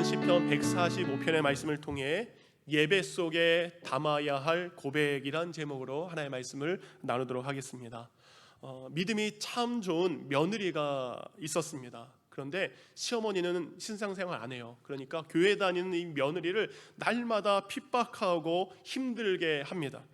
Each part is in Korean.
오늘은 시편 145편의 말씀을 통해 예배 속에 담아야 할 고백이란 제목으로 하나의 말씀을 나누도록 하겠습니다. 믿음이 참 좋은 며느리가 있었습니다. 그런데 시어머니는 신앙생활 안 해요. 그러니까 교회 다니는 이 며느리를 날마다 핍박하고 힘들게 합니다.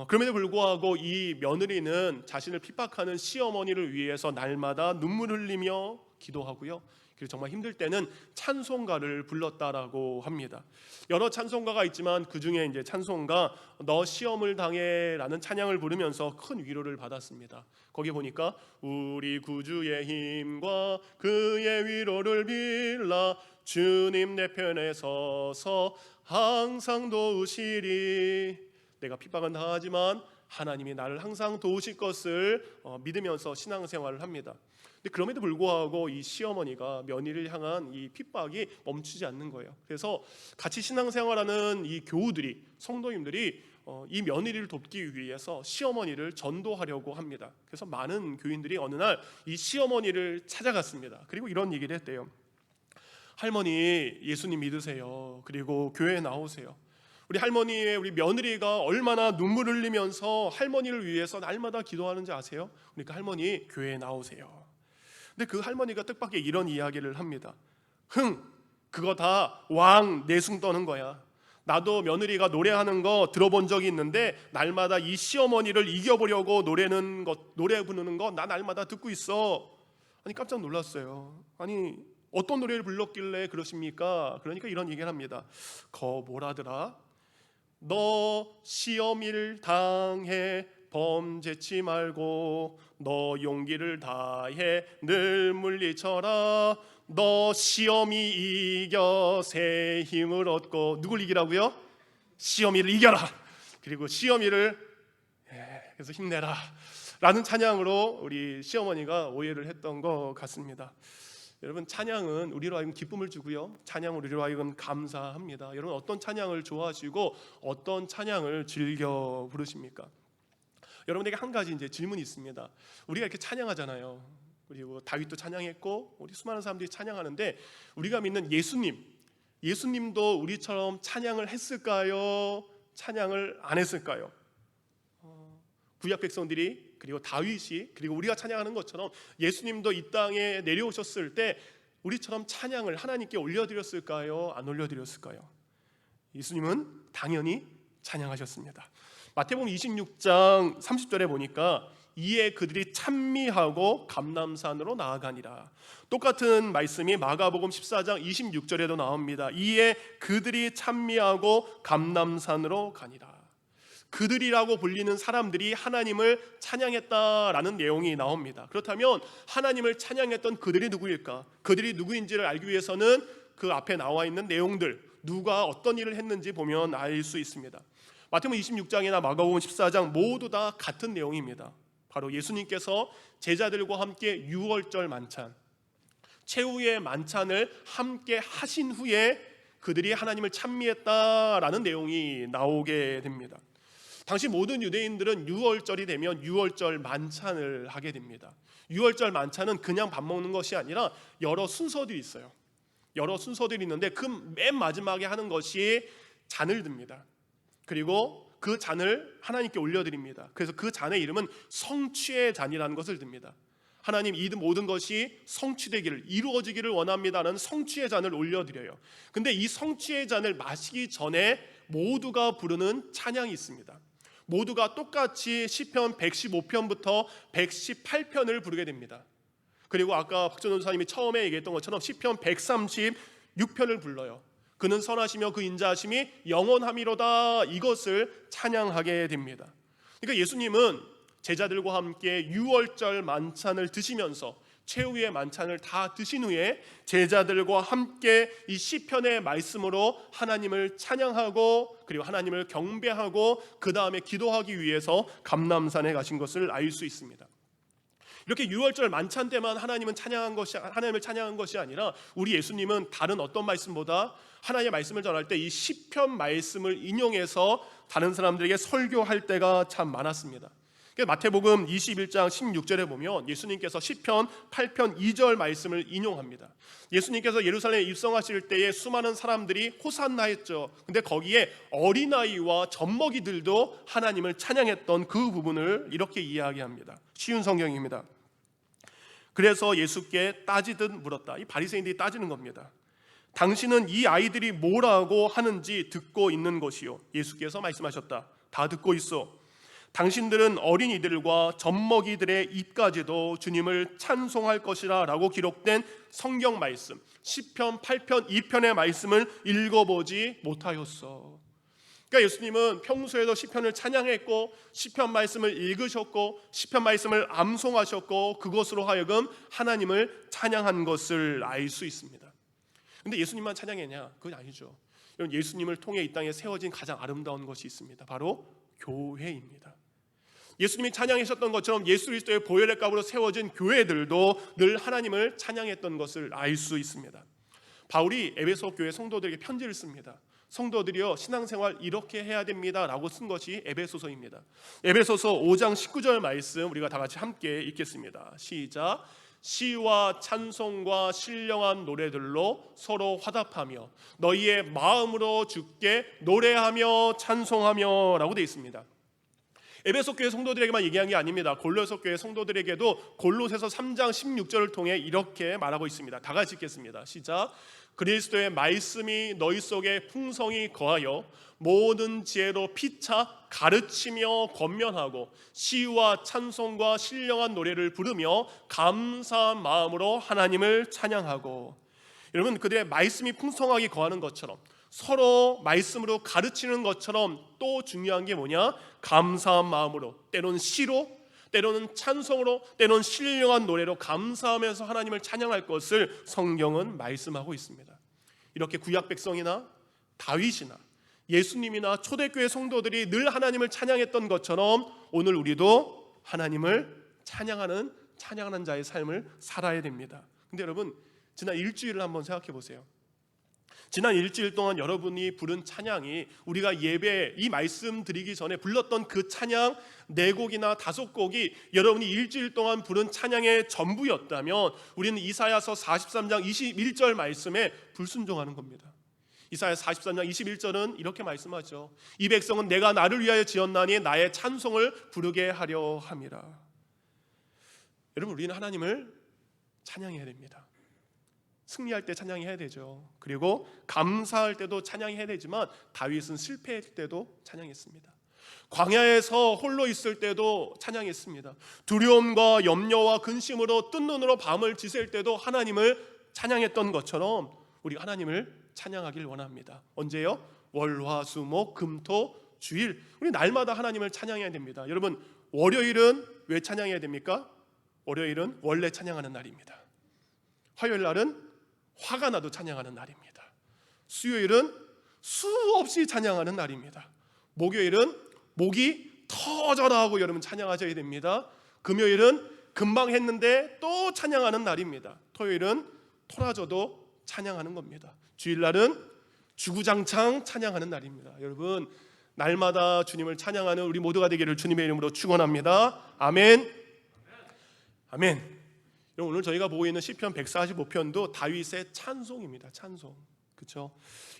그럼에도 불구하고 이 며느리는 자신을 핍박하는 시어머니를 위해서 날마다 눈물 흘리며 기도하고요. 그리고 정말 힘들 때는 찬송가를 불렀다라고 합니다. 여러 찬송가가 있지만 그 중에 이제 찬송가 너 시험을 당해라는 찬양을 부르면서 큰 위로를 받았습니다. 거기 보니까 우리 구주의 힘과 그의 위로를 빌라 주님 내 편에 서서 항상 도우시리. 내가 핍박은 당하지만 하나님이 나를 항상 도우실 것을 믿으면서 신앙생활을 합니다. 근데 그럼에도 불구하고 이 시어머니가 며느리를 향한 이 핍박이 멈추지 않는 거예요. 그래서 같이 신앙생활하는 이 교우들이, 성도님들이 이 며느리를 돕기 위해서 시어머니를 전도하려고 합니다. 그래서 많은 교인들이 어느 날 이 시어머니를 찾아갔습니다. 그리고 이런 얘기를 했대요. 할머니, 예수님 믿으세요. 그리고 교회에 나오세요. 우리 할머니의 우리 며느리가 얼마나 눈물 흘리면서 할머니를 위해서 날마다 기도하는지 아세요? 그러니까 할머니, 교회에 나오세요. 근데 그 할머니가 뜻밖의 이런 이야기를 합니다. 그거 다 왕 내숭 떠는 거야. 나도 며느리가 노래하는 거 들어본 적이 있는데 날마다 이 시어머니를 이겨보려고 노래 부르는 거 나 날마다 듣고 있어. 아니, 깜짝 놀랐어요. 아니, 어떤 노래를 불렀길래 그러십니까? 그러니까 이런 얘기를 합니다. 뭐라더라? 너 시험일 당해 범죄치 말고 너 용기를 다해 늘 물리쳐라. 너 시험이 이겨 새 힘을 얻고. 누굴 이기라고요? 시험이를 이겨라. 그리고 시험이를 그래서 힘내라 라는 찬양으로 우리 시어머니가 오해를 했던 것 같습니다. 여러분, 찬양은 우리로 하여금 기쁨을 주고요, 찬양은 우리로 하여금 감사합니다. 여러분, 어떤 찬양을 좋아하시고 어떤 찬양을 즐겨 부르십니까? 여러분에게 한 가지 이제 질문이 있습니다. 우리가 이렇게 찬양하잖아요. 그리고 다윗도 찬양했고 우리 수많은 사람들이 찬양하는데 우리가 믿는 예수님도 우리처럼 찬양을 했을까요? 찬양을 안 했을까요? 구약 백성들이, 그리고 다윗이, 그리고 우리가 찬양하는 것처럼 예수님도 이 땅에 내려오셨을 때 우리처럼 찬양을 하나님께 올려드렸을까요? 안 올려드렸을까요? 예수님은 당연히 찬양하셨습니다. 마태복음 26장 30절에 보니까 이에 그들이 찬미하고 감람산으로 나아가니라. 똑같은 말씀이 마가복음 14장 26절에도 나옵니다. 이에 그들이 찬미하고 감람산으로 가니라. 그들이라고 불리는 사람들이 하나님을 찬양했다라는 내용이 나옵니다. 그렇다면 하나님을 찬양했던 그들이 누구일까? 그들이 누구인지를 알기 위해서는 그 앞에 나와 있는 내용들, 누가 어떤 일을 했는지 보면 알 수 있습니다. 마태복음 26장이나 마가복음 14장 모두 다 같은 내용입니다. 바로 예수님께서 제자들과 함께 유월절 만찬, 최후의 만찬을 함께 하신 후에 그들이 하나님을 찬미했다라는 내용이 나오게 됩니다. 당시 모든 유대인들은 유월절이 되면 유월절 만찬을 하게 됩니다. 유월절 만찬은 그냥 밥 먹는 것이 아니라 여러 순서들이 있어요. 여러 순서들이 있는데 그 맨 마지막에 하는 것이 잔을 듭니다. 그리고 그 잔을 하나님께 올려드립니다. 그래서 그 잔의 이름은 성취의 잔이라는 것을 듭니다. 하나님, 이 모든 것이 성취되기를, 이루어지기를 원합니다라는 성취의 잔을 올려드려요. 근데 이 성취의 잔을 마시기 전에 모두가 부르는 찬양이 있습니다. 모두가 똑같이 시편 115편부터 118편을 부르게 됩니다. 그리고 아까 박전 전사님이 처음에 얘기했던 것처럼 시편 136편을 불러요. 그는 선하시며 그 인자하심이 영원함이로다, 이것을 찬양하게 됩니다. 그러니까 예수님은 제자들과 함께 유월절 만찬을 드시면서 최후의 만찬을 다 드신 후에 제자들과 함께 이 시편의 말씀으로 하나님을 찬양하고 그리고 하나님을 경배하고 그 다음에 기도하기 위해서 감람산에 가신 것을 알 수 있습니다. 이렇게 유월절 만찬 때만 하나님을 찬양한 것이 아니라 우리 예수님은 다른 어떤 말씀보다 하나님의 말씀을 전할 때 이 시편 말씀을 인용해서 다른 사람들에게 설교할 때가 참 많았습니다. 마태복음 21장 16절에 보면 예수님께서 시편 8편 2절 말씀을 인용합니다. 예수님께서 예루살렘에 입성하실 때에 수많은 사람들이 호산나 했죠. 근데 거기에 어린아이와 젖먹이들도 하나님을 찬양했던 그 부분을 이렇게 이야기합니다. 쉬운 성경입니다. 그래서 예수께 따지듯 물었다. 이 바리새인들이 따지는 겁니다. 당신은 이 아이들이 뭐라고 하는지 듣고 있는 것이요. 예수께서 말씀하셨다. 다 듣고 있어. 당신들은 어린이들과 젖먹이들의 입까지도 주님을 찬송할 것이라 라고 기록된 성경 말씀, 시편 8편 2편의 말씀을 읽어보지 못하였어. 그러니까 예수님은 평소에도 시편을 찬양했고 시편 말씀을 읽으셨고 시편 말씀을 암송하셨고 그것으로 하여금 하나님을 찬양한 것을 알 수 있습니다. 근데 예수님만 찬양했냐? 그건 아니죠. 예수님을 통해 이 땅에 세워진 가장 아름다운 것이 있습니다. 바로 교회입니다. 예수님이 찬양하셨던 것처럼 예수 그리스도의 보혈의 값으로 세워진 교회들도 늘 하나님을 찬양했던 것을 알 수 있습니다. 바울이 에베소 교회 성도들에게 편지를 씁니다. 성도들이여 신앙생활 이렇게 해야 됩니다 라고 쓴 것이 에베소서입니다. 에베소서 5장 19절 말씀 우리가 다 같이 함께 읽겠습니다. 시작. 시와 찬송과 신령한 노래들로 서로 화답하며 너희의 마음으로 주께 노래하며 찬송하며 라고 되어 있습니다. 에베소 교회 성도들에게만 얘기한 게 아닙니다. 골로새 교회 성도들에게도 골로새서 3장 16절을 통해 이렇게 말하고 있습니다. 다 같이 읽겠습니다. 시작. 그리스도의 말씀이 너희 속에 풍성히 거하여 모든 지혜로 피차 가르치며 권면하고 시와 찬송과 신령한 노래를 부르며 감사한 마음으로 하나님을 찬양하고. 여러분, 그들의 말씀이 풍성하게 거하는 것처럼 서로 말씀으로 가르치는 것처럼 또 중요한 게 뭐냐? 감사한 마음으로, 때로는 시로, 때로는 찬송으로, 때로는 신령한 노래로 감사하면서 하나님을 찬양할 것을 성경은 말씀하고 있습니다. 이렇게 구약 백성이나 다윗이나 예수님이나 초대교회 성도들이 늘 하나님을 찬양했던 것처럼 오늘 우리도 하나님을 찬양하는 자의 삶을 살아야 됩니다. 근데 여러분, 지난 일주일을 한번 생각해 보세요. 지난 일주일 동안 여러분이 부른 찬양이 우리가 예배 이 말씀 드리기 전에 불렀던 그 찬양 4곡이나 5곡이 여러분이 일주일 동안 부른 찬양의 전부였다면 우리는 이사야서 43장 21절 말씀에 불순종하는 겁니다. 이사야 43장 21절은 이렇게 말씀하죠. 이 백성은 내가 나를 위하여 지었나니 나의 찬송을 부르게 하려 함이라. 여러분, 우리는 하나님을 찬양해야 됩니다. 승리할 때 찬양해야 되죠. 그리고 감사할 때도 찬양해야 되지만 다윗은 실패할 때도 찬양했습니다. 광야에서 홀로 있을 때도 찬양했습니다. 두려움과 염려와 근심으로 뜬 눈으로 밤을 지샐 때도 하나님을 찬양했던 것처럼 우리 하나님을 찬양하길 원합니다. 언제요? 월, 화, 수, 목, 금, 토, 주일. 우리 날마다 하나님을 찬양해야 됩니다. 여러분, 월요일은 왜 찬양해야 됩니까? 월요일은 원래 찬양하는 날입니다. 화요일 날은 화가 나도 찬양하는 날입니다. 수요일은 수없이 찬양하는 날입니다. 목요일은 목이 터져라 하고 여러분 찬양하셔야 됩니다. 금요일은 금방 했는데 또 찬양하는 날입니다. 토요일은 토라져도 찬양하는 겁니다. 주일날은 주구장창 찬양하는 날입니다. 여러분, 날마다 주님을 찬양하는 우리 모두가 되기를 주님의 이름으로 축원합니다. 아멘. 아멘. 오늘 저희가 보고 있는 시편 145편도 다윗의 찬송입니다. 찬송. 그렇죠?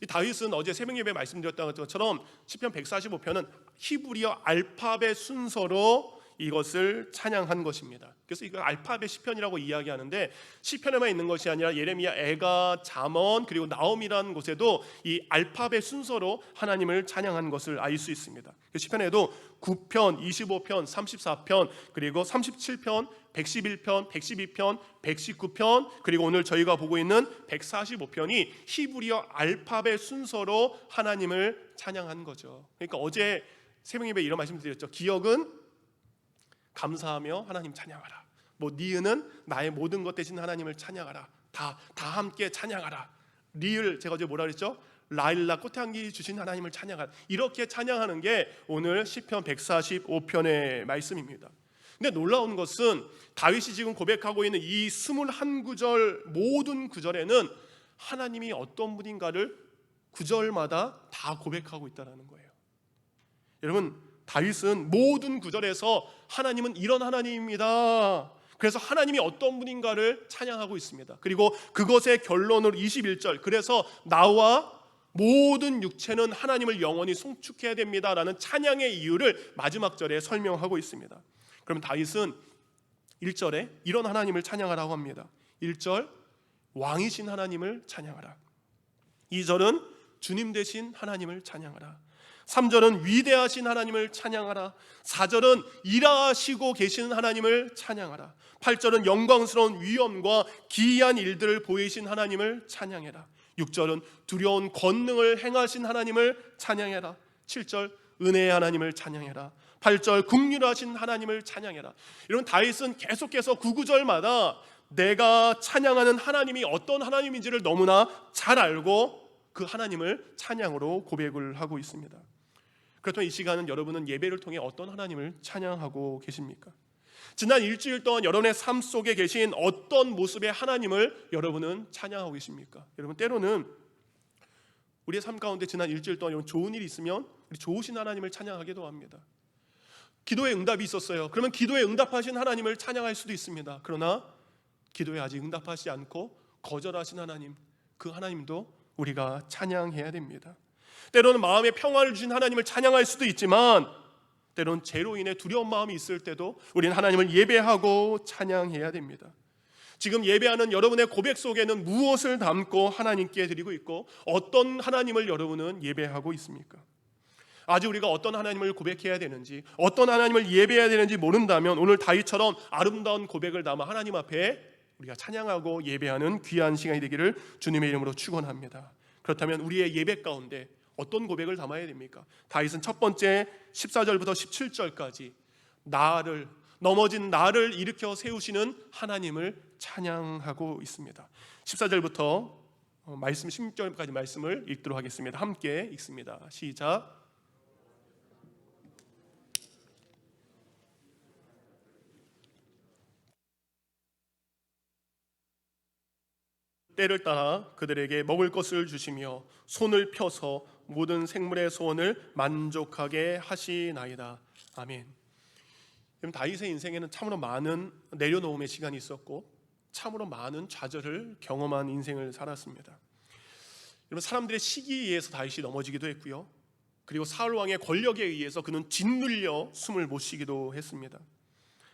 이 다윗은 어제 새벽 예배 말씀드렸던 것처럼 시편 145편은 히브리어 알파벳 순서로 이것을 찬양한 것입니다. 그래서 이걸 알파벳 시편이라고 이야기하는데 시편에만 있는 것이 아니라 예레미야, 애가, 잠언 그리고 나홈이라는 곳에도 이 알파벳 순서로 하나님을 찬양한 것을 알 수 있습니다. 시편에도 9편, 25편, 34편 그리고 37편, 111편, 112편, 119편 그리고 오늘 저희가 보고 있는 145편이 히브리어 알파벳 순서로 하나님을 찬양한 거죠. 그러니까 어제 새벽 예배 이런 말씀드렸죠. 기억은 감사하며 하나님 찬양하라. 니은은 나의 모든 것 대신 하나님을 찬양하라. 다 함께 찬양하라. 리을 제가 어제 뭐라 그랬죠? 라일락 꽃향기 주신 하나님을 찬양하라. 이렇게 찬양하는 게 오늘 시편 145편의 말씀입니다. 근데 놀라운 것은 다윗이 지금 고백하고 있는 이 21구절 모든 구절에는 하나님이 어떤 분인가를 구절마다 다 고백하고 있다는 거예요. 여러분, 다윗은 모든 구절에서 하나님은 이런 하나님입니다, 그래서 하나님이 어떤 분인가를 찬양하고 있습니다. 그리고 그것의 결론으로 21절, 그래서 나와 모든 육체는 하나님을 영원히 송축해야 됩니다라는 찬양의 이유를 마지막 절에 설명하고 있습니다. 그러면 다윗은 1절에 이런 하나님을 찬양하라고 합니다. 1절, 왕이신 하나님을 찬양하라. 2절은 주님 되신 하나님을 찬양하라. 3절은 위대하신 하나님을 찬양하라. 4절은 일하시고 계시는 하나님을 찬양하라. 8절은 영광스러운 위엄과 기이한 일들을 보이신 하나님을 찬양해라. 6절은 두려운 권능을 행하신 하나님을 찬양해라. 7절 은혜의 하나님을 찬양해라. 8절 긍휼하신 하나님을 찬양해라. 이런 다윗은 계속해서 9구절마다 내가 찬양하는 하나님이 어떤 하나님인지를 너무나 잘 알고 그 하나님을 찬양으로 고백을 하고 있습니다. 그렇다면 이 시간은 여러분은 예배를 통해 어떤 하나님을 찬양하고 계십니까? 지난 일주일 동안 여러분의 삶 속에 계신 어떤 모습의 하나님을 여러분은 찬양하고 계십니까? 여러분, 때로는 우리의 삶 가운데 지난 일주일 동안 좋은 일이 있으면 우리 좋으신 하나님을 찬양하기도 합니다. 기도에 응답이 있었어요. 그러면 기도에 응답하신 하나님을 찬양할 수도 있습니다. 그러나 기도에 아직 응답하지 않고 거절하신 하나님, 그 하나님도 우리가 찬양해야 됩니다. 때로는 마음에 평화를 주신 하나님을 찬양할 수도 있지만 때로는 죄로 인해 두려운 마음이 있을 때도 우리는 하나님을 예배하고 찬양해야 됩니다. 지금 예배하는 여러분의 고백 속에는 무엇을 담고 하나님께 드리고 있고 어떤 하나님을 여러분은 예배하고 있습니까? 아직 우리가 어떤 하나님을 고백해야 되는지, 어떤 하나님을 예배해야 되는지 모른다면 오늘 다윗처럼 아름다운 고백을 담아 하나님 앞에 우리가 찬양하고 예배하는 귀한 시간이 되기를 주님의 이름으로 축원합니다. 그렇다면 우리의 예배 가운데 어떤 고백을 담아야 됩니까? 다윗은 첫 번째 14절부터 17절까지 넘어진 나를 일으켜 세우시는 하나님을 찬양하고 있습니다. 14절부터 말씀 16절까지 말씀을 읽도록 하겠습니다. 함께 읽습니다. 시작. 때를 따라 그들에게 먹을 것을 주시며 손을 펴서 모든 생물의 소원을 만족하게 하시나이다. 아멘. 다윗의 인생에는 참으로 많은 내려놓음의 시간이 있었고 참으로 많은 좌절을 경험한 인생을 살았습니다. 여러분, 사람들의 시기에 의해서 다윗이 넘어지기도 했고요, 그리고 사울 왕의 권력에 의해서 그는 짓눌려 숨을 못 쉬기도 했습니다.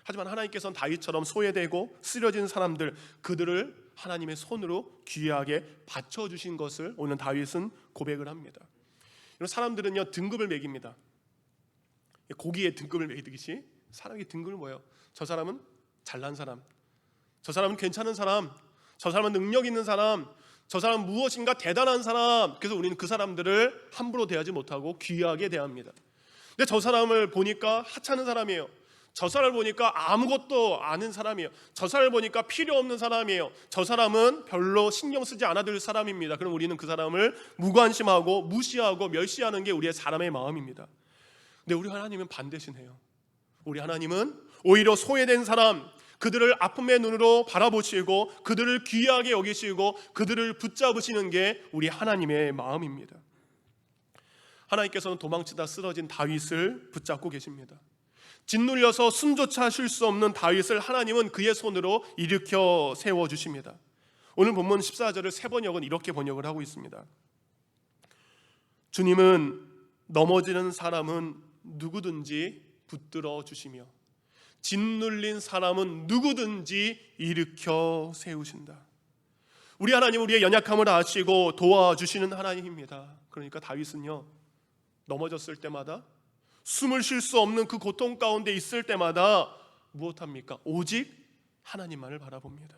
하지만 하나님께서는 다윗처럼 소외되고 쓰러진 사람들, 그들을 하나님의 손으로 귀하게 받쳐주신 것을 오늘 다윗은 고백을 합니다. 사람들은요, 등급을 매깁니다. 고기에 등급을 매기듯이 사람의 등급은 뭐예요? 저 사람은 잘난 사람, 저 사람은 괜찮은 사람, 저 사람은 능력 있는 사람, 저 사람은 무엇인가 대단한 사람. 그래서 우리는 그 사람들을 함부로 대하지 못하고 귀하게 대합니다. 근데 저 사람을 보니까 하찮은 사람이에요. 저 사람을 보니까 아무것도 아는 사람이에요. 저 사람을 보니까 필요 없는 사람이에요. 저 사람은 별로 신경 쓰지 않아도 될 사람입니다. 그럼 우리는 그 사람을 무관심하고 무시하고 멸시하는 게 우리의 사람의 마음입니다. 근데 우리 하나님은 반대시네요. 우리 하나님은 오히려 소외된 사람, 그들을 아픔의 눈으로 바라보시고 그들을 귀하게 여기시고 그들을 붙잡으시는 게 우리 하나님의 마음입니다. 하나님께서는 도망치다 쓰러진 다윗을 붙잡고 계십니다. 짓눌려서 숨조차 쉴 수 없는 다윗을 하나님은 그의 손으로 일으켜 세워주십니다. 오늘 본문 14절을 세 번역은 이렇게 번역을 하고 있습니다. 주님은 넘어지는 사람은 누구든지 붙들어 주시며 짓눌린 사람은 누구든지 일으켜 세우신다. 우리 하나님은 우리의 연약함을 아시고 도와주시는 하나님입니다. 그러니까 다윗은요, 넘어졌을 때마다, 숨을 쉴 수 없는 그 고통 가운데 있을 때마다 무엇합니까? 오직 하나님만을 바라봅니다.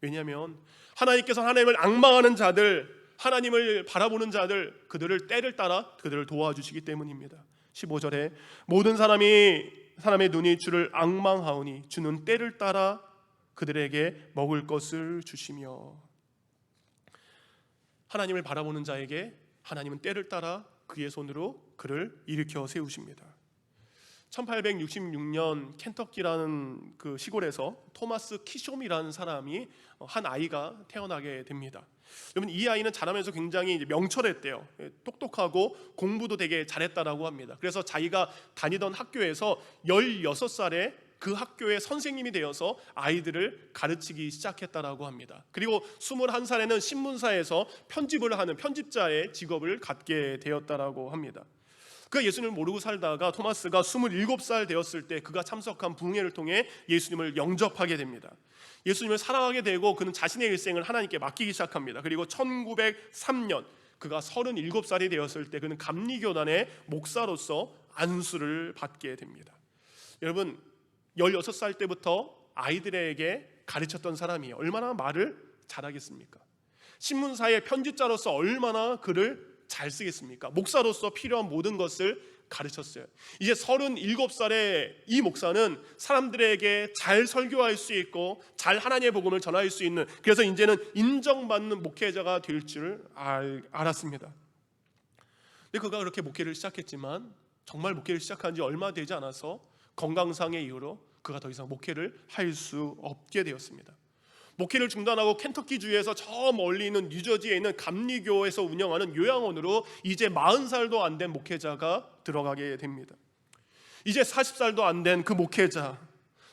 왜냐하면 하나님께서 하나님을 앙망하는 자들, 하나님을 바라보는 자들, 그들을 때를 따라 그들을 도와주시기 때문입니다. 15절에 모든 사람의 눈이 주를 앙망하오니 주는 때를 따라 그들에게 먹을 것을 주시며. 하나님을 바라보는 자에게 하나님은 때를 따라 그의 손으로 그를 일으켜 세우십니다. 1866년 켄터키라는 그 시골에서 토마스 키숑이라는 사람이 한 아이가 태어나게 됩니다. 여러분, 이 아이는 자라면서 굉장히 명철했대요. 똑똑하고 공부도 되게 잘했다라고 합니다. 그래서 자기가 다니던 학교에서 16살에 그 학교의 선생님이 되어서 아이들을 가르치기 시작했다라고 합니다. 그리고 21살에는 신문사에서 편집을 하는 편집자의 직업을 갖게 되었다라고 합니다. 그 예수님을 모르고 살다가 토마스가 27살 되었을 때 그가 참석한 부흥회를 통해 예수님을 영접하게 됩니다. 예수님을 사랑하게 되고 그는 자신의 일생을 하나님께 맡기기 시작합니다. 그리고 1903년 그가 37살이 되었을 때 그는 감리교단의 목사로서 안수를 받게 됩니다. 여러분, 16살 때부터 아이들에게 가르쳤던 사람이 얼마나 말을 잘하겠습니까? 신문사의 편집자로서 얼마나 글을 잘 쓰겠습니까? 목사로서 필요한 모든 것을 가르쳤어요. 이제 37살의 이 목사는 사람들에게 잘 설교할 수 있고 잘 하나님의 복음을 전할 수 있는, 그래서 이제는 인정받는 목회자가 될 줄 알았습니다. 근데 그가 그렇게 목회를 시작했지만 정말 목회를 시작한 지 얼마 되지 않아서 건강상의 이유로 그가 더 이상 목회를 할 수 없게 되었습니다. 목회를 중단하고 켄터키주에서 저 멀리 있는 뉴저지에 있는 감리교에서 운영하는 요양원으로 이제 40살도 안 된 목회자가 들어가게 됩니다. 이제 40살도 안 된 그 목회자,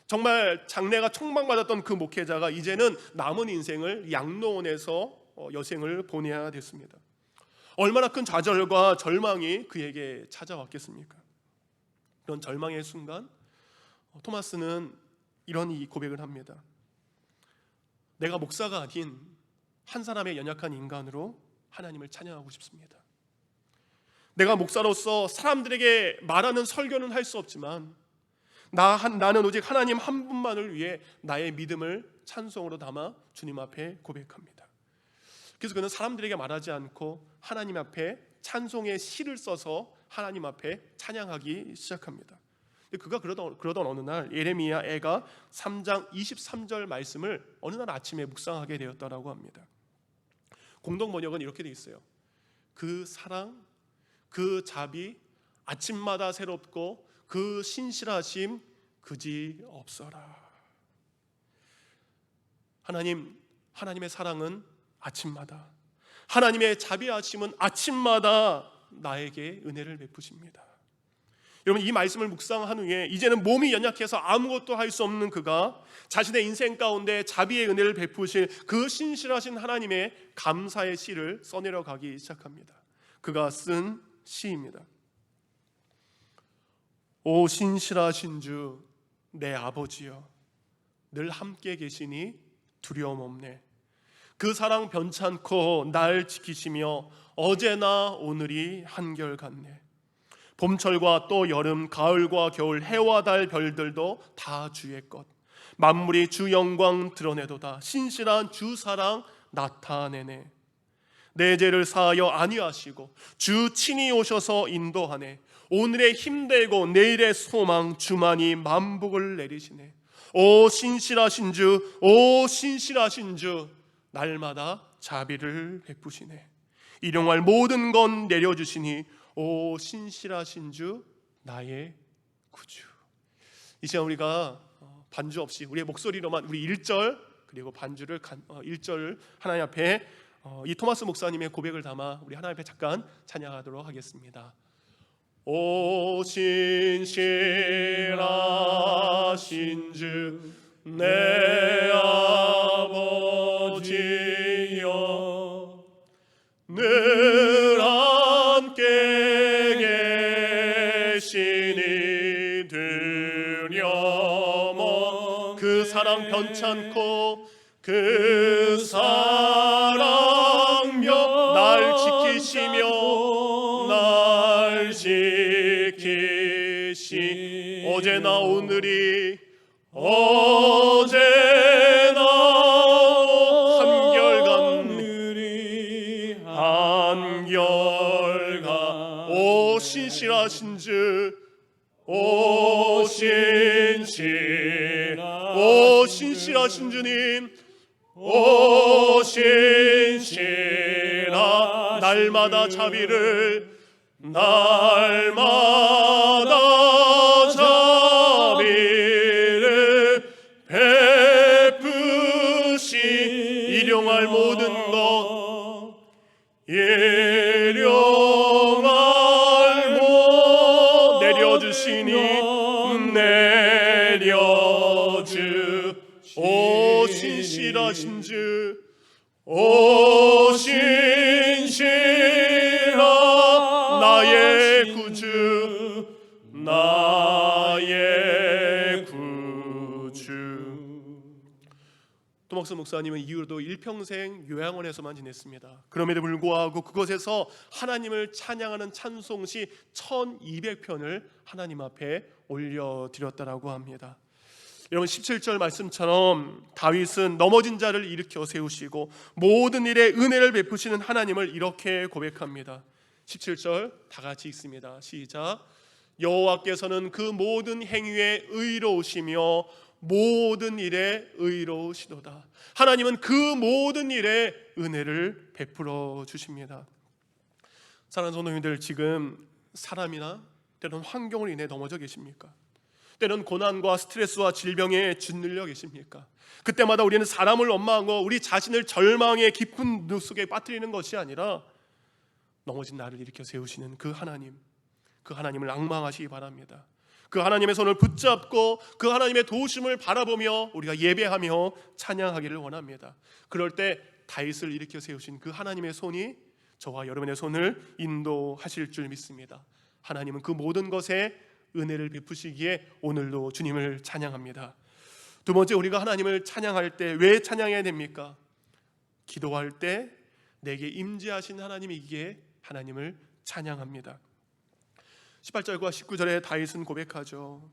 정말 장래가 촉망받았던 그 목회자가 이제는 남은 인생을 양로원에서 여생을 보내야 됐습니다. 얼마나 큰 좌절과 절망이 그에게 찾아왔겠습니까? 그런 절망의 순간 토마스는 이런 이 고백을 합니다. 내가 목사가 아닌 한 사람의 연약한 인간으로 하나님을 찬양하고 싶습니다. 내가 목사로서 사람들에게 말하는 설교는 할 수 없지만 나는 오직 하나님 한 분만을 위해 나의 믿음을 찬송으로 담아 주님 앞에 고백합니다. 그래서 그는 사람들에게 말하지 않고 하나님 앞에 찬송의 시를 써서 하나님 앞에 찬양하기 시작합니다. 그가 그러던 어느 날 예레미야 애가 3장 23절 말씀을 어느 날 아침에 묵상하게 되었다라고 합니다. 공동 번역은 이렇게 돼 있어요. 그 사랑, 그 자비 아침마다 새롭고 그 신실하심 그지 없어라. 하나님의 사랑은 아침마다, 하나님의 자비하심은 아침마다 나에게 은혜를 베푸십니다. 여러분, 이 말씀을 묵상한 후에 이제는 몸이 연약해서 아무것도 할 수 없는 그가 자신의 인생 가운데 자비의 은혜를 베푸실 그 신실하신 하나님의 감사의 시를 써내려 가기 시작합니다. 그가 쓴 시입니다. 오 신실하신 주 내 아버지여, 늘 함께 계시니 두려움 없네. 그 사랑 변찮고 날 지키시며 어제나 오늘이 한결같네. 봄철과 또 여름, 가을과 겨울, 해와 달, 별들도 다 주의 것. 만물이 주 영광 드러내도다. 신실한 주 사랑 나타내네. 내 죄를 사하여 안위하시고 주 친히 오셔서 인도하네. 오늘의 힘되고 내일의 소망 주만이 만복을 내리시네. 오 신실하신 주, 오 신실하신 주, 날마다 자비를 베푸시네. 일용할 모든 건 내려주시니 오 신실하신 주 나의 구주. 이 시간 우리가 반주 없이 우리의 목소리로만 우리 1절 그리고 반주를 1절 하나님 앞에 이 토마스 목사님의 고백을 담아 우리 하나님 앞에 잠깐 찬양하도록 하겠습니다. 오 신실하신 주 내 아버지여, 늘 함께 계시니 두려움 그 사랑 변찮고 그 사랑며 날 지키시며 날 지키시 어제나 오늘이 어제나 한결같 오 신실하신 주 오 신실하신 주님 오 신실하 날마다 자비를 날마다 일용할 모든 것 일용할 모 내려주시니 오 신실하신 주 오 신실한 나의 구주 나의 구주. 토막스 목사님은 이후로도 일평생 요양원에서만 지냈습니다. 그럼에도 불구하고 그곳에서 하나님을 찬양하는 찬송시 1200편을 하나님 앞에 올려드렸다라고 합니다. 여러분 17절 말씀처럼 다윗은 넘어진 자를 일으켜 세우시고 모든 일에 은혜를 베푸시는 하나님을 이렇게 고백합니다. 17절 다 같이 읽습니다. 시작. 여호와께서는 그 모든 행위에 의로우시며 모든 일에 의로우시도다. 하나님은 그 모든 일에 은혜를 베풀어 주십니다. 사랑하는 성도님들, 지금 사람이나 때로는 환경을 인해 넘어져 계십니까? 때로는 고난과 스트레스와 질병에 짓눌려 계십니까? 그때마다 우리는 사람을 원망하고 우리 자신을 절망의 깊은 눈 속에 빠뜨리는 것이 아니라 넘어진 나를 일으켜 세우시는 그 하나님을 앙망하시기 바랍니다. 그 하나님의 손을 붙잡고 그 하나님의 도우심을 바라보며 우리가 예배하며 찬양하기를 원합니다. 그럴 때 다윗을 일으켜 세우신 그 하나님의 손이 저와 여러분의 손을 인도하실 줄 믿습니다. 하나님은 그 모든 것에 은혜를 베푸시기에 오늘도 주님을 찬양합니다. 두 번째, 우리가 하나님을 찬양할 때 왜 찬양해야 됩니까? 기도할 때 내게 임재하신 하나님이기에 하나님을 찬양합니다. 18절과 19절에 다윗은 고백하죠.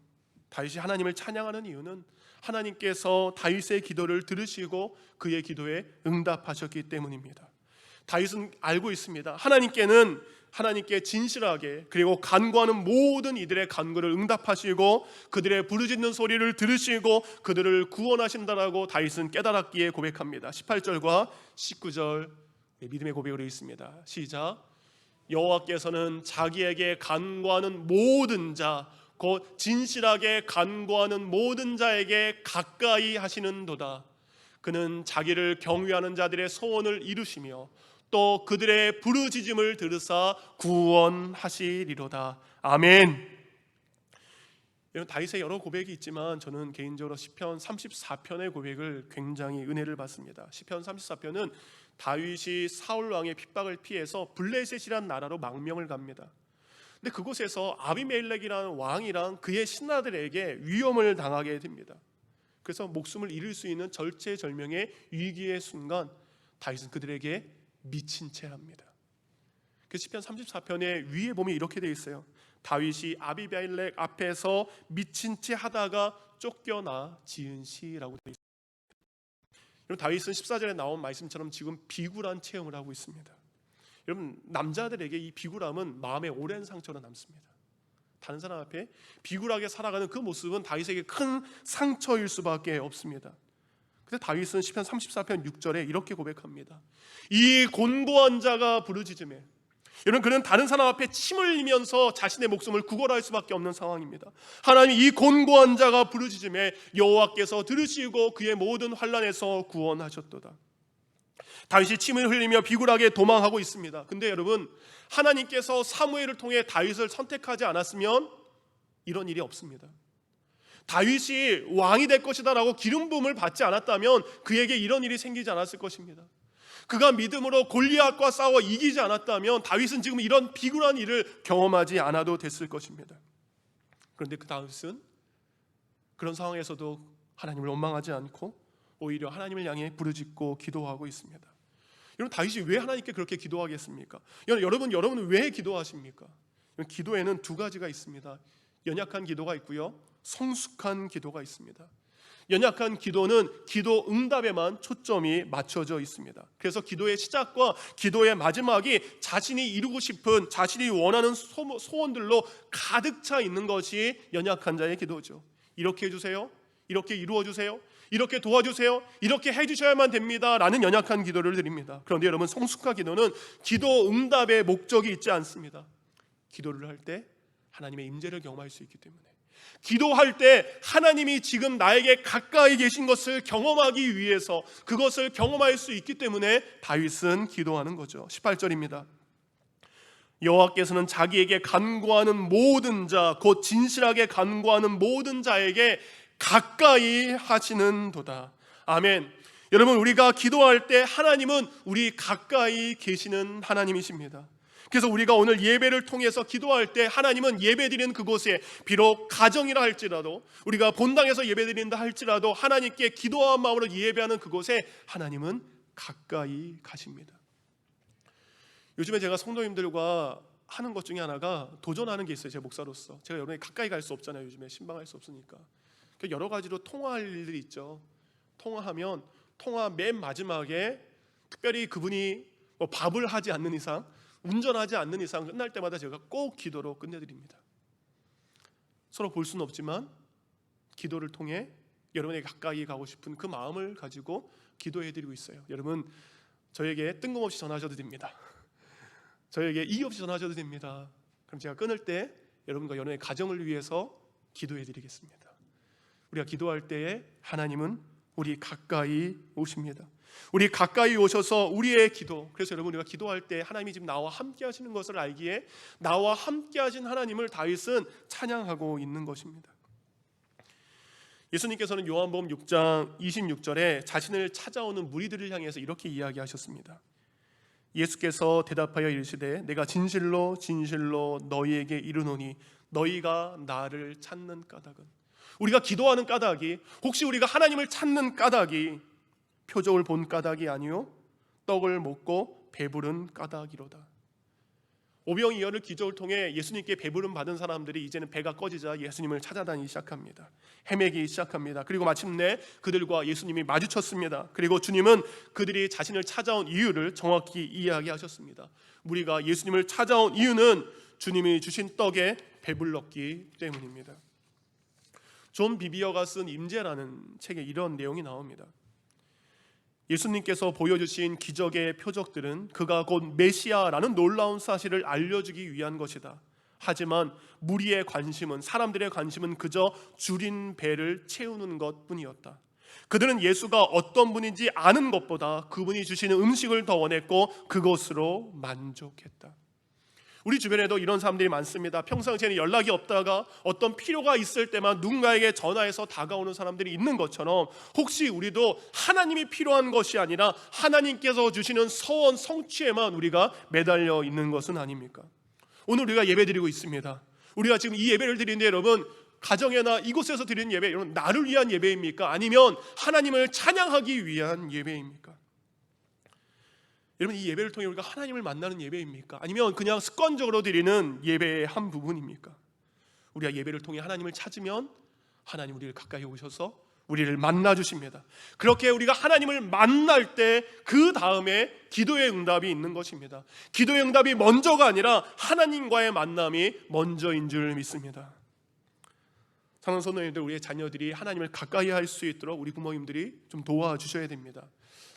다윗이 하나님을 찬양하는 이유는 하나님께서 다윗의 기도를 들으시고 그의 기도에 응답하셨기 때문입니다. 다윗은 알고 있습니다. 하나님께 진실하게 그리고 간구하는 모든 이들의 간구를 응답하시고 그들의 부르짖는 소리를 들으시고 그들을 구원하신다라고 다윗은 깨달았기에 고백합니다. 18절과 19절 믿음의 고백으로 있습니다. 시작. 여호와께서는 자기에게 간구하는 모든 자 곧 진실하게 간구하는 모든 자에게 가까이 하시는도다. 그는 자기를 경외하는 자들의 소원을 이루시며 또 그들의 부르짖음을 들으사 구원하시리로다. 아멘. 이런 다윗의 여러 고백이 있지만 저는 개인적으로 시편 34편의 고백을 굉장히 은혜를 받습니다. 시편 34편은 다윗이 사울 왕의 핍박을 피해서 블레셋이라는 나라로 망명을 갑니다. 근데 그곳에서 아비멜렉이라는 왕이랑 그의 신하들에게 위험을 당하게 됩니다. 그래서 목숨을 잃을 수 있는 절체절명의 위기의 순간 다윗은 그들에게 미친 채 합니다. 그 시편 34편의 위에 보면 이렇게 되어 있어요. 다윗이 아비멜렉 앞에서 미친 채 하다가 쫓겨나 지은 시라고 되어 있습니다. 여러분, 다윗은 14절에 나온 말씀처럼 지금 비굴한 체험을 하고 있습니다. 여러분, 남자들에게 이 비굴함은 마음의 오랜 상처로 남습니다. 다른 사람 앞에 비굴하게 살아가는 그 모습은 다윗에게 큰 상처일 수밖에 없습니다. 그래서 다윗은 시편 34편 6절에 이렇게 고백합니다. 이 곤고한 자가 부르짖음에, 여러분, 그는 다른 사람 앞에 침을 흘리면서 자신의 목숨을 구걸할 수밖에 없는 상황입니다. 하나님, 이 곤고한 자가 부르짖음에 여호와께서 들으시고 그의 모든 환난에서 구원하셨도다. 다윗이 침을 흘리며 비굴하게 도망하고 있습니다. 근데 여러분, 하나님께서 사무엘을 통해 다윗을 선택하지 않았으면 이런 일이 없습니다. 다윗이 왕이 될 것이다 라고 기름 부음을 받지 않았다면 그에게 이런 일이 생기지 않았을 것입니다. 그가 믿음으로 골리앗과 싸워 이기지 않았다면 다윗은 지금 이런 비굴한 일을 경험하지 않아도 됐을 것입니다. 그런데 그 다윗은 그런 상황에서도 하나님을 원망하지 않고 오히려 하나님을 향해 부르짖고 기도하고 있습니다. 여러분, 다윗이 왜 하나님께 그렇게 기도하겠습니까? 여러분은 왜 기도하십니까? 기도에는 두 가지가 있습니다. 연약한 기도가 있고요, 성숙한 기도가 있습니다. 연약한 기도는 기도 응답에만 초점이 맞춰져 있습니다. 그래서 기도의 시작과 기도의 마지막이 자신이 이루고 싶은, 자신이 원하는 소원들로 가득 차 있는 것이 연약한 자의 기도죠. 이렇게 해주세요, 이렇게 이루어주세요, 이렇게 도와주세요, 이렇게 해주셔야만 됩니다 라는 연약한 기도를 드립니다. 그런데 여러분, 성숙한 기도는 기도 응답의 목적이 있지 않습니다. 기도를 할 때 하나님의 임재를 경험할 수 있기 때문에, 기도할 때 하나님이 지금 나에게 가까이 계신 것을 경험하기 위해서, 그것을 경험할 수 있기 때문에 다윗은 기도하는 거죠. 18절입니다. 여호와께서는 자기에게 간구하는 모든 자, 곧 진실하게 간구하는 모든 자에게 가까이 하시는도다. 아멘. 여러분, 우리가 기도할 때 하나님은 우리 가까이 계시는 하나님이십니다. 그래서 우리가 오늘 예배를 통해서 기도할 때 하나님은 예배드리는 그곳에, 비록 가정이라 할지라도, 우리가 본당에서 예배드린다 할지라도, 하나님께 기도한 마음으로 예배하는 그곳에 하나님은 가까이 가십니다. 요즘에 제가 성도님들과 하는 것 중에 하나가 도전하는 게 있어요. 제 목사로서 제가 여러분이 가까이 갈 수 없잖아요. 요즘에 신방할 수 없으니까. 여러 가지로 통화할 일들이 있죠. 통화하면 통화 맨 마지막에 특별히 그분이 밥을 하지 않는 이상, 운전하지 않는 이상 끝날 때마다 제가 꼭 기도로 끝내드립니다. 서로 볼 수는 없지만 기도를 통해 여러분에게 가까이 가고 싶은 그 마음을 가지고 기도해드리고 있어요. 여러분, 저에게 뜬금없이 전화하셔도 됩니다. 저에게 이의 없이 전화하셔도 됩니다. 그럼 제가 끊을 때 여러분과 여러분의 가정을 위해서 기도해드리겠습니다. 우리가 기도할 때에 하나님은 우리 가까이 오십니다. 우리 가까이 오셔서 우리의 기도, 그래서 여러분, 우리가 기도할 때 하나님이 지금 나와 함께 하시는 것을 알기에 나와 함께 하신 하나님을 다윗은 찬양하고 있는 것입니다. 예수님께서는 요한복음 6장 26절에 자신을 찾아오는 무리들을 향해서 이렇게 이야기하셨습니다. 예수께서 대답하여 이르시되 내가 진실로 진실로 너희에게 이르노니 너희가 나를 찾는 까닭은, 우리가 기도하는 까닭이, 혹시 우리가 하나님을 찾는 까닭이 표적을 본 까닭이 아니요 떡을 먹고 배부른 까닭이로다. 오병이어를 기적을 통해 예수님께 배부름 받은 사람들이 이제는 배가 꺼지자 예수님을 찾아다니기 시작합니다. 헤매기 시작합니다. 그리고 마침내 그들과 예수님이 마주쳤습니다. 그리고 주님은 그들이 자신을 찾아온 이유를 정확히 이야기하셨습니다. 우리가 예수님을 찾아온 이유는 주님이 주신 떡에 배불렀기 때문입니다. 존 비비어가 쓴 임재라는 책에 이런 내용이 나옵니다. 예수님께서 보여주신 기적의 표적들은 그가 곧 메시아라는 놀라운 사실을 알려주기 위한 것이다. 하지만 무리의 관심은, 사람들의 관심은 그저 줄인 배를 채우는 것뿐이었다. 그들은 예수가 어떤 분인지 아는 것보다 그분이 주시는 음식을 더 원했고 그것으로 만족했다. 우리 주변에도 이런 사람들이 많습니다. 평상시에는 연락이 없다가 어떤 필요가 있을 때만 누군가에게 전화해서 다가오는 사람들이 있는 것처럼, 혹시 우리도 하나님이 필요한 것이 아니라 하나님께서 주시는 서원 성취에만 우리가 매달려 있는 것은 아닙니까? 오늘 우리가 예배드리고 있습니다. 우리가 지금 이 예배를 드리는데 여러분, 가정에나 이곳에서 드리는 예배, 여러분 나를 위한 예배입니까? 아니면 하나님을 찬양하기 위한 예배입니까? 여러분, 이 예배를 통해 우리가 하나님을 만나는 예배입니까? 아니면 그냥 습관적으로 드리는 예배의 한 부분입니까? 우리가 예배를 통해 하나님을 찾으면 하나님 우리를 가까이 오셔서 우리를 만나 주십니다. 그렇게 우리가 하나님을 만날 때 그 다음에 기도의 응답이 있는 것입니다. 기도의 응답이 먼저가 아니라 하나님과의 만남이 먼저인 줄 믿습니다. 사랑하는 성도님들, 우리의 자녀들이 하나님을 가까이 할 수 있도록 우리 부모님들이 좀 도와주셔야 됩니다.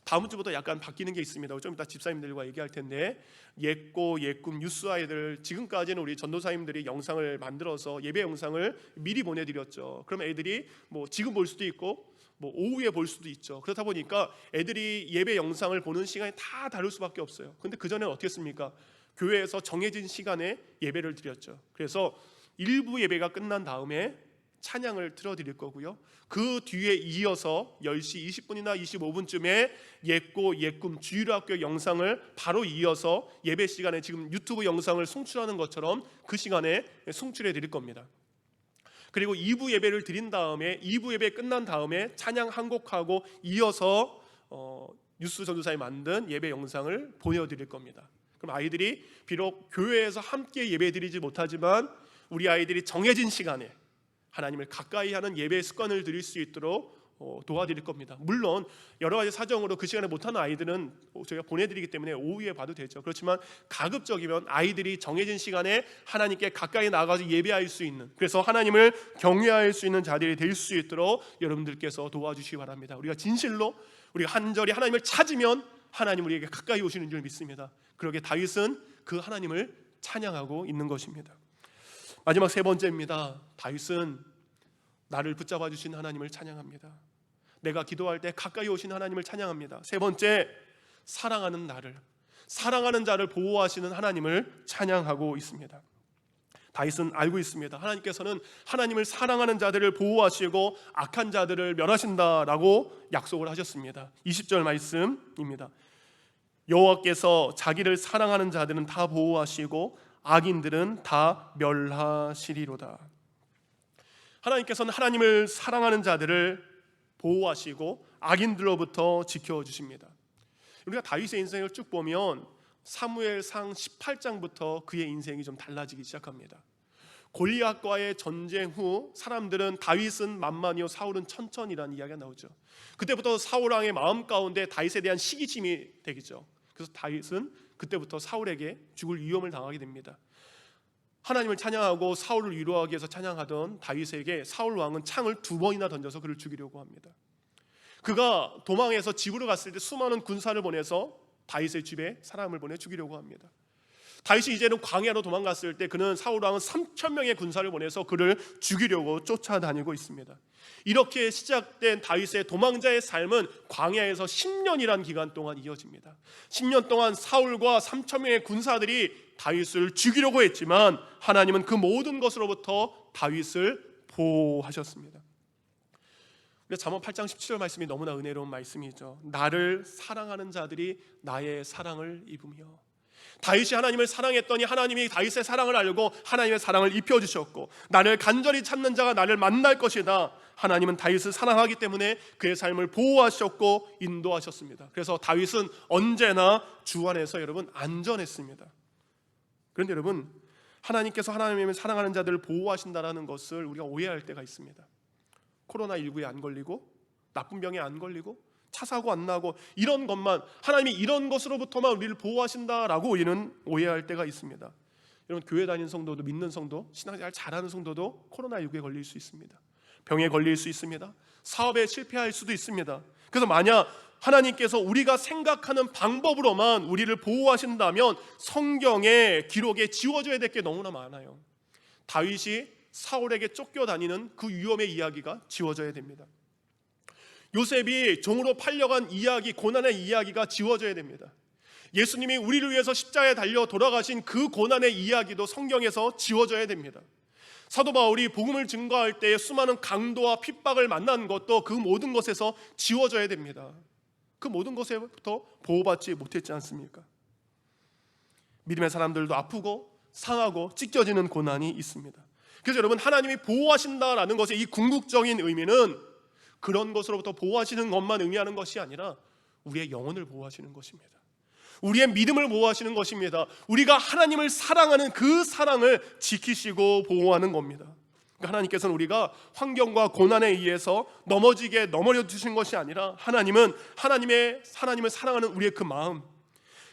다음 주부터 약간 바뀌는 게 있습니다. 좀 이따 집사님들과 얘기할 텐데, 예고, 예꿈, 뉴스 아이들, 지금까지는 우리 전도사님들이 영상을 만들어서 예배 영상을 미리 보내드렸죠. 그럼 애들이 지금 볼 수도 있고 오후에 볼 수도 있죠. 그렇다 보니까 애들이 예배 영상을 보는 시간이 다 다를 수밖에 없어요. 근데 그전에는 어떻게 했습니까? 교회에서 정해진 시간에 예배를 드렸죠. 그래서 일부 예배가 끝난 다음에 찬양을 틀어드릴 거고요. 그 뒤에 이어서 10시 20분이나 25분쯤에 예고, 예꿈, 주일학교 영상을 바로 이어서 예배 시간에 지금 유튜브 영상을 송출하는 것처럼 그 시간에 송출해 드릴 겁니다. 그리고 2부 예배를 드린 다음에 2부 예배 끝난 다음에 찬양 한 곡하고 이어서 뉴스 전도사에 만든 예배 영상을 보여드릴 겁니다. 그럼 아이들이 비록 교회에서 함께 예배 드리지 못하지만 우리 아이들이 정해진 시간에 하나님을 가까이 하는 예배 습관을 들일 수 있도록 도와드릴 겁니다. 물론 여러 가지 사정으로 그 시간에 못하는 아이들은 저희가 보내드리기 때문에 오후에 봐도 되죠. 그렇지만 가급적이면 아이들이 정해진 시간에 하나님께 가까이 나가서 예배할 수 있는, 그래서 하나님을 경외할 수 있는 자들이 될 수 있도록 여러분들께서 도와주시기 바랍니다. 우리가 진실로 우리가 한절히 하나님을 찾으면 하나님 우리에게 가까이 오시는 줄 믿습니다. 그러게 다윗은 그 하나님을 찬양하고 있는 것입니다. 마지막 세 번째입니다. 다윗은 나를 붙잡아 주신 하나님을 찬양합니다. 내가 기도할 때 가까이 오신 하나님을 찬양합니다. 세 번째, 사랑하는 나를, 사랑하는 자를 보호하시는 하나님을 찬양하고 있습니다. 다윗은 알고 있습니다. 하나님께서는 하나님을 사랑하는 자들을 보호하시고 악한 자들을 멸하신다라고 약속을 하셨습니다. 20절 말씀입니다. 여호와께서 자기를 사랑하는 자들은 다 보호하시고 악인들은 다 멸하시리로다. 하나님께서는 하나님을 사랑하는 자들을 보호하시고 악인들로부터 지켜주십니다. 우리가 다윗의 인생을 쭉 보면 사무엘상 18장부터 그의 인생이 좀 달라지기 시작합니다. 골리앗과의 전쟁 후 사람들은 다윗은 만만이요 사울은 천천이라는 이야기가 나오죠. 그때부터 사울 왕의 마음 가운데 다윗에 대한 시기심이 되겠죠. 그래서 다윗은 그때부터 사울에게 죽을 위험을 당하게 됩니다. 하나님을 찬양하고 사울을 위로하기 위해서 찬양하던 다윗에게 사울 왕은 창을 2번이나 던져서 그를 죽이려고 합니다. 그가 도망해서 집으로 갔을 때 수많은 군사를 보내서 다윗의 집에 사람을 보내 죽이려고 합니다. 다윗이 이제는 광야로 도망갔을 때 그는 사울 왕은 3,000명의 군사를 보내서 그를 죽이려고 쫓아다니고 있습니다. 이렇게 시작된 다윗의 도망자의 삶은 광야에서 10년이라는 기간 동안 이어집니다. 10년 동안 사울과 3,000명의 군사들이 다윗을 죽이려고 했지만 하나님은 그 모든 것으로부터 다윗을 보호하셨습니다. 잠언 8장 17절 말씀이 너무나 은혜로운 말씀이죠. 나를 사랑하는 자들이 나의 사랑을 입으며. 다윗이 하나님을 사랑했더니 하나님이 다윗의 사랑을 알고 하나님의 사랑을 입혀주셨고, 나를 간절히 찾는 자가 나를 만날 것이다. 하나님은 다윗을 사랑하기 때문에 그의 삶을 보호하셨고 인도하셨습니다. 그래서 다윗은 언제나 주 안에서 여러분 안전했습니다. 그런데 여러분, 하나님께서 하나님을 사랑하는 자들을 보호하신다는 것을 우리가 오해할 때가 있습니다. 코로나19에 안 걸리고 나쁜 병에 안 걸리고 차 사고 안 나고 이런 것만, 하나님이 이런 것으로부터만 우리를 보호하신다라고 우리는 오해할 때가 있습니다. 여러분, 교회 다니는 성도도, 믿는 성도, 신앙생활 잘하는 성도도 코로나19에 걸릴 수 있습니다. 병에 걸릴 수 있습니다. 사업에 실패할 수도 있습니다. 그래서 만약 하나님께서 우리가 생각하는 방법으로만 우리를 보호하신다면 성경의 기록에 지워져야 될 게 너무나 많아요. 다윗이 사울에게 쫓겨다니는 그 위험의 이야기가 지워져야 됩니다. 요셉이 종으로 팔려간 이야기, 고난의 이야기가 지워져야 됩니다. 예수님이 우리를 위해서 십자가에 달려 돌아가신 그 고난의 이야기도 성경에서 지워져야 됩니다. 사도 바울이 복음을 증거할 때 수많은 강도와 핍박을 만난 것도 그 모든 것에서 지워져야 됩니다. 그 모든 것에부터 보호받지 못했지 않습니까? 믿음의 사람들도 아프고 상하고 찢겨지는 고난이 있습니다. 그래서 여러분, 하나님이 보호하신다라는 것의 이 궁극적인 의미는 그런 것으로부터 보호하시는 것만 의미하는 것이 아니라 우리의 영혼을 보호하시는 것입니다. 우리의 믿음을 보호하시는 것입니다. 우리가 하나님을 사랑하는 그 사랑을 지키시고 보호하는 겁니다. 그러니까 하나님께서는 우리가 환경과 고난에 의해서 넘어져 주신 것이 아니라 하나님은 하나님을 사랑하는 우리의 그 마음,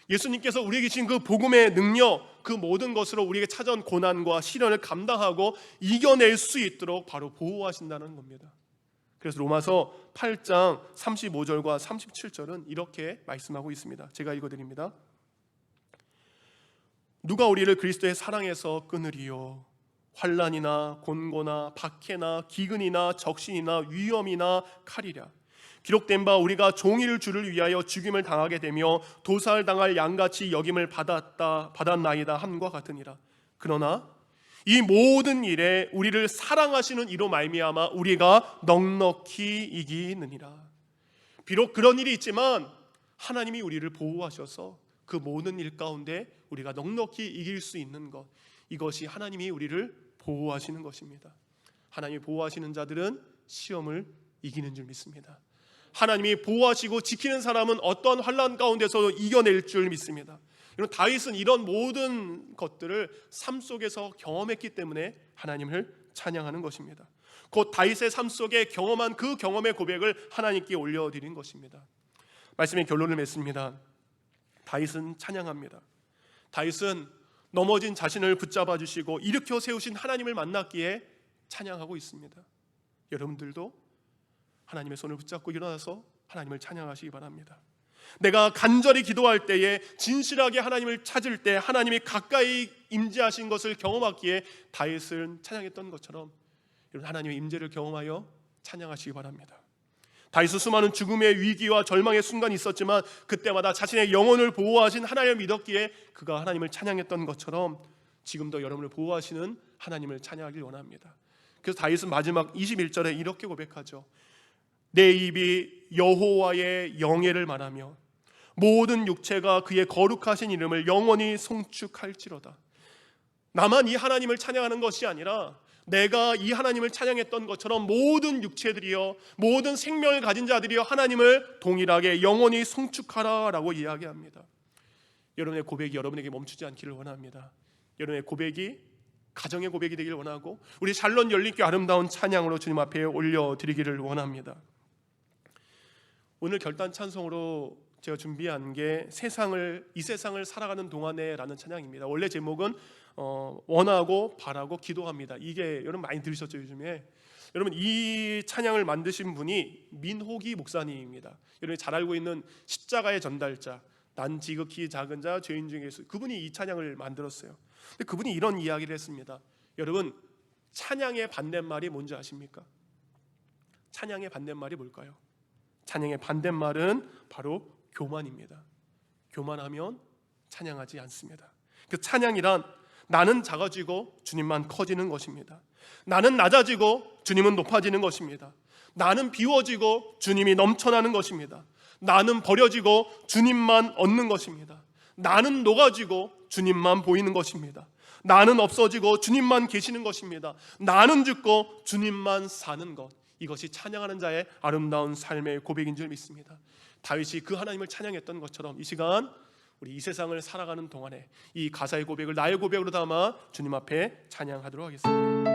예수님께서 우리에게 주신 그 복음의 능력, 그 모든 것으로 우리에게 찾아온 고난과 시련을 감당하고 이겨낼 수 있도록 바로 보호하신다는 겁니다. 그래서 로마서 8장 35절과 37절은 이렇게 말씀하고 있습니다. 제가 읽어드립니다. 누가 우리를 그리스도의 사랑에서 끊으리요? 환난이나 곤고나 박해나 기근이나 적신이나 위험이나 칼이랴. 기록된 바 우리가 종일 주를 위하여 죽임을 당하게 되며 도살당할 양같이 여김을 받았나이다 함과 같으니라. 그러나 이 모든 일에 우리를 사랑하시는 이로 말미암아 우리가 넉넉히 이기느니라. 비록 그런 일이 있지만 하나님이 우리를 보호하셔서 그 모든 일 가운데 우리가 넉넉히 이길 수 있는 것, 이것이 하나님이 우리를 보호하시는 것입니다. 하나님이 보호하시는 자들은 시험을 이기는 줄 믿습니다. 하나님이 보호하시고 지키는 사람은 어떤 환난 가운데서도 이겨낼 줄 믿습니다. 여러분, 다윗은 이런 모든 것들을 삶 속에서 경험했기 때문에 하나님을 찬양하는 것입니다. 곧 다윗의 삶 속에 경험한 그 경험의 고백을 하나님께 올려드린 것입니다. 말씀의 결론을 맺습니다. 다윗은 찬양합니다. 다윗은 넘어진 자신을 붙잡아 주시고 일으켜 세우신 하나님을 만났기에 찬양하고 있습니다. 여러분들도 하나님의 손을 붙잡고 일어나서 하나님을 찬양하시기 바랍니다. 내가 간절히 기도할 때에, 진실하게 하나님을 찾을 때 하나님이 가까이 임재하신 것을 경험하기에 다윗은 찬양했던 것처럼 여러분, 하나님의 임재를 경험하여 찬양하시기 바랍니다. 다윗은 수많은 죽음의 위기와 절망의 순간이 있었지만 그때마다 자신의 영혼을 보호하신 하나님을 믿었기에 그가 하나님을 찬양했던 것처럼 지금도 여러분을 보호하시는 하나님을 찬양하길 원합니다. 그래서 다윗은 마지막 21절에 이렇게 고백하죠. 내 입이 여호와의 영예를 말하며 모든 육체가 그의 거룩하신 이름을 영원히 송축할지로다. 나만 이 하나님을 찬양하는 것이 아니라 내가 이 하나님을 찬양했던 것처럼 모든 육체들이여, 모든 생명을 가진 자들이여 하나님을 동일하게 영원히 송축하라라고 이야기합니다. 여러분의 고백이 여러분에게 멈추지 않기를 원합니다. 여러분의 고백이 가정의 고백이 되길 원하고 우리 샬롯 열린교회 아름다운 찬양으로 주님 앞에 올려드리기를 원합니다. 오늘 결단 찬송으로 제가 준비한 게 이 세상을 살아가는 동안에라는 찬양입니다. 원래 제목은 원하고 바라고 기도합니다. 이게 여러분 많이 들으셨죠 요즘에? 여러분, 이 찬양을 만드신 분이 민호기 목사님입니다. 여러분이 잘 알고 있는 십자가의 전달자, 난 지극히 작은 자 죄인 중에 예수, 그분이 이 찬양을 만들었어요. 근데 그분이 이런 이야기를 했습니다. 여러분, 찬양의 반대말이 뭔지 아십니까? 찬양의 반대말이 뭘까요? 찬양의 반대말은 바로 교만입니다. 교만하면 찬양하지 않습니다. 그 찬양이란 나는 작아지고 주님만 커지는 것입니다. 나는 낮아지고 주님은 높아지는 것입니다. 나는 비워지고 주님이 넘쳐나는 것입니다. 나는 버려지고 주님만 얻는 것입니다. 나는 녹아지고 주님만 보이는 것입니다. 나는 없어지고 주님만 계시는 것입니다. 나는 죽고 주님만 사는 것, 이것이 찬양하는 자의 아름다운 삶의 고백인 줄 믿습니다. 다윗이 그 하나님을 찬양했던 것처럼 이 시간 우리 이 세상을 살아가는 동안에 이 가사의 고백을 나의 고백으로 담아 주님 앞에 찬양하도록 하겠습니다.